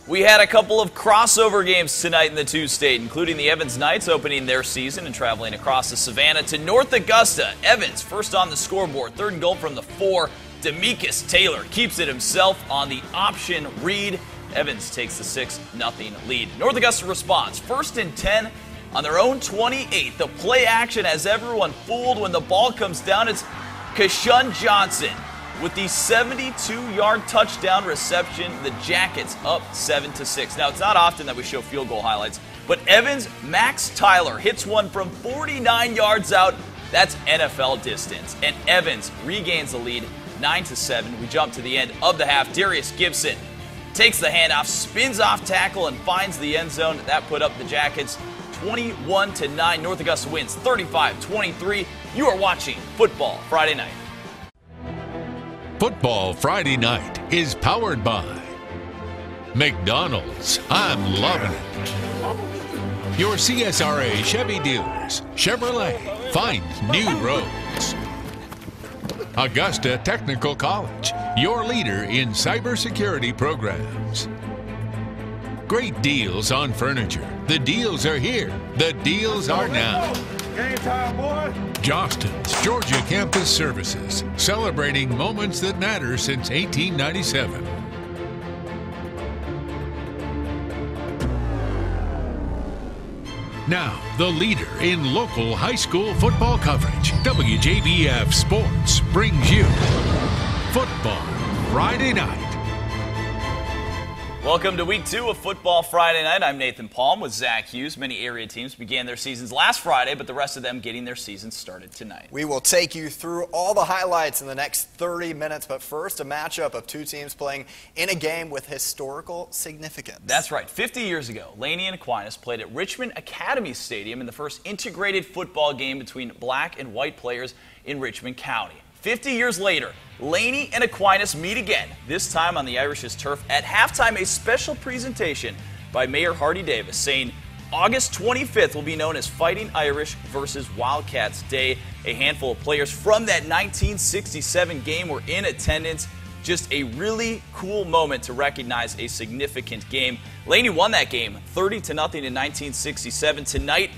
We had a couple of crossover games tonight in the two-state, including the Evans Knights opening their season and traveling across the Savannah to North Augusta. Evans first on the scoreboard, third and goal from the 4. Demekus Taylor keeps it himself on the option read. Evans takes the 6-0 lead. North Augusta responds, 1st and 10 on their own 28. The play action has everyone fooled. When the ball comes down, it's Kashun Johnson with the 72-yard touchdown reception. The Jackets up 7-6. Now, it's not often that we show field goal highlights, but Evans, Max Tyler hits one from 49 yards out. That's NFL distance. And Evans regains the lead 9-7. We jump to the end of the half. Darius Gibson takes the handoff, spins off tackle, and finds the end zone. That put up the Jackets 21-9. North Augusta wins 35-23. You are watching Football Friday Night. Football Friday Night is powered by McDonald's. I'm loving it. Your CSRA Chevy dealers. Chevrolet. Find new roads. Augusta Technical College. Your leader in cybersecurity programs. Great deals on furniture. The deals are here. The deals are now. Game time, boy. Jostens, Georgia Campus Services, celebrating moments that matter since 1897. Now, the leader in local high school football coverage, WJBF Sports brings you Football Friday Night. Welcome to Week 2 of Football Friday Night. I'm Nathan Palm with Zach Hughes. Many area teams began their seasons last Friday, but the rest of them getting their seasons started tonight. We will take you through all the highlights in the next 30 minutes, but first, a matchup of two teams playing in a game with historical significance. That's right. 50 years ago, Laney and Aquinas played at Richmond Academy Stadium in the first integrated football game between black and white players in Richmond County. 50 years later, Laney and Aquinas meet again, this time on the Irish's turf. At halftime, a special presentation by Mayor Hardy Davis saying August 25th will be known as Fighting Irish versus Wildcats Day. A handful of players from that 1967 game were in attendance. Just a really cool moment to recognize a significant game. Laney won that game 30-0 in 1967. Tonight,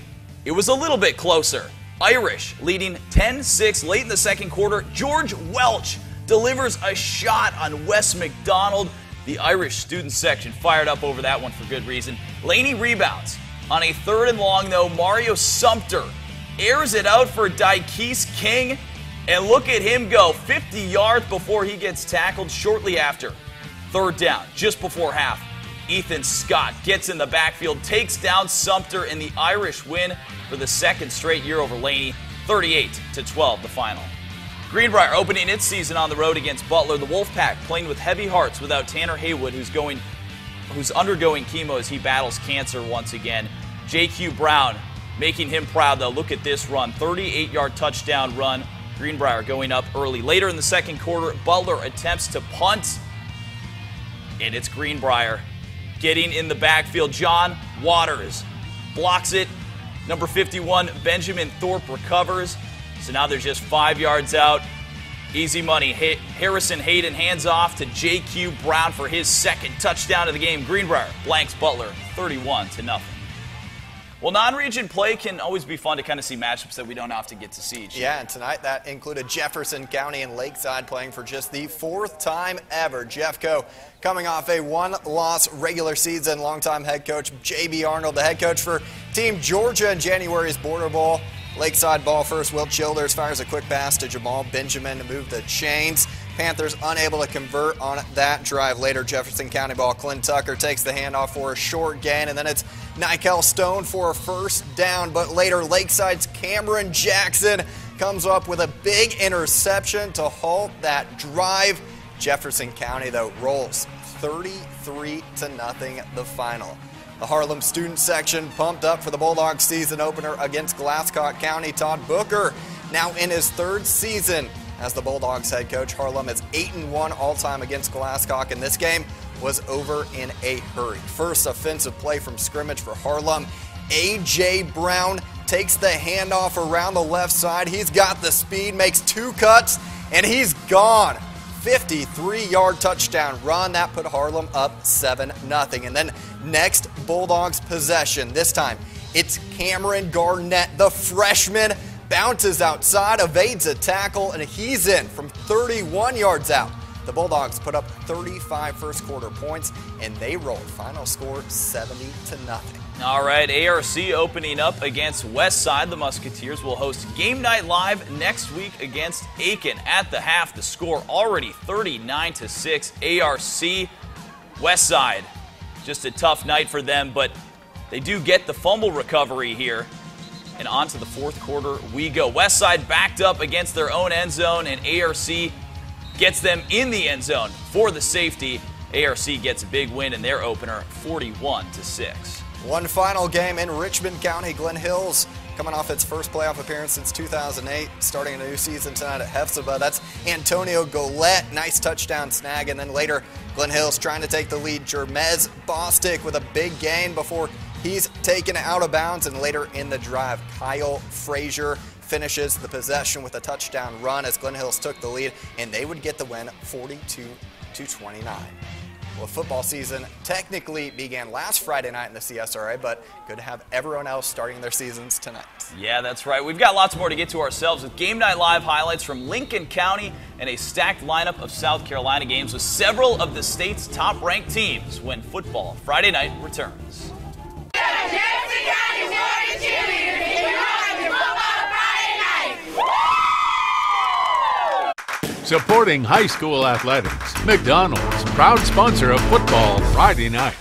it was a little bit closer. Irish leading 10-6 late in the second quarter. George Welch delivers a shot on Wes McDonald. The Irish student section fired up over that one for good reason. Laney rebounds. On a 3rd and long, though, Mario Sumter airs it out for Dykes King. And look at him go, 50 yards before he gets tackled shortly after. 3rd down, just before half. Ethan Scott gets in the backfield, takes down Sumter, and the Irish win for the second straight year over Laney, 38-12 the final. Greenbrier opening its season on the road against Butler. The Wolfpack playing with heavy hearts without Tanner Haywood, who's undergoing chemo as he battles cancer once again. J.Q. Brown making him proud, though. Look at this run, 38-yard touchdown run. Greenbrier going up early. Later in the second quarter, Butler attempts to punt, and it's Greenbrier getting in the backfield. John Waters blocks it. Number 51, Benjamin Thorpe recovers. So now they're just 5 yards out. Easy money. Harrison Hayden hands off to J.Q. Brown for his second touchdown of the game. Greenbrier blanks Butler 31-0. Well, non-region play can always be fun to kind of see matchups that we don't often get to see each year. Yeah, and tonight that included Jefferson County and Lakeside playing for just the 4th time ever. Jeffco coming off a 1-loss regular season. Longtime head coach J.B. Arnold, the head coach for Team Georgia in January's Border Bowl. Lakeside ball first. Wilt Childers fires a quick pass to Jamal Benjamin to move the chains. Panthers unable to convert on that drive. Later, Jefferson County ball. Clint Tucker takes the handoff for a short gain, and then it's Nikel Stone for a 1st down. But later, Lakeside's Cameron Jackson comes up with a big interception to halt that drive. Jefferson County, though, rolls 33-0 the final. The Harlem student section pumped up for the Bulldogs season opener against Glasscock County. Todd Booker now in his 3rd season as the Bulldogs head coach. Harlem is 8-1 all-time against Glasscock, and this game was over in a hurry. First offensive play from scrimmage for Harlem. A.J. Brown takes the handoff around the left side. He's got the speed, makes 2 cuts, and he's gone. 53-yard touchdown run. That put Harlem up 7-0. And then next Bulldogs possession. This time it's Cameron Garnett, the freshman, bounces outside, evades a tackle, and he's in from 31 yards out. The Bulldogs put up 35 first quarter points, and they rolled. Final score 70-0. All right, ARC opening up against Westside. The Musketeers will host Game Night Live next week against Aiken. At the half, the score already 39-6. ARC, Westside, just a tough night for them, but they do get the fumble recovery here. And on to the fourth quarter we go. Westside backed up against their own end zone, and ARC gets them in the end zone for the safety. ARC gets a big win in their opener, 41-6. One final game in Richmond County. Glen Hills coming off its first playoff appearance since 2008, starting a new season tonight at Hephzibah. That's Antonio Golette, nice touchdown snag, and then later Glen Hills trying to take the lead. Jermez Bostic with a big gain before he's taken out of bounds, and later in the drive, Kyle Frazier finishes the possession with a touchdown run as Glen Hills took the lead, and they would get the win 42-29. Well, football season technically began last Friday night in the CSRA, but good to have everyone else starting their seasons tonight. Yeah, that's right. We've got lots more to get to ourselves with Game Night Live highlights from Lincoln County and a stacked lineup of South Carolina games with several of the state's top-ranked teams when football Friday night returns. Supporting high school athletics, McDonald's, proud sponsor of Football Friday Night.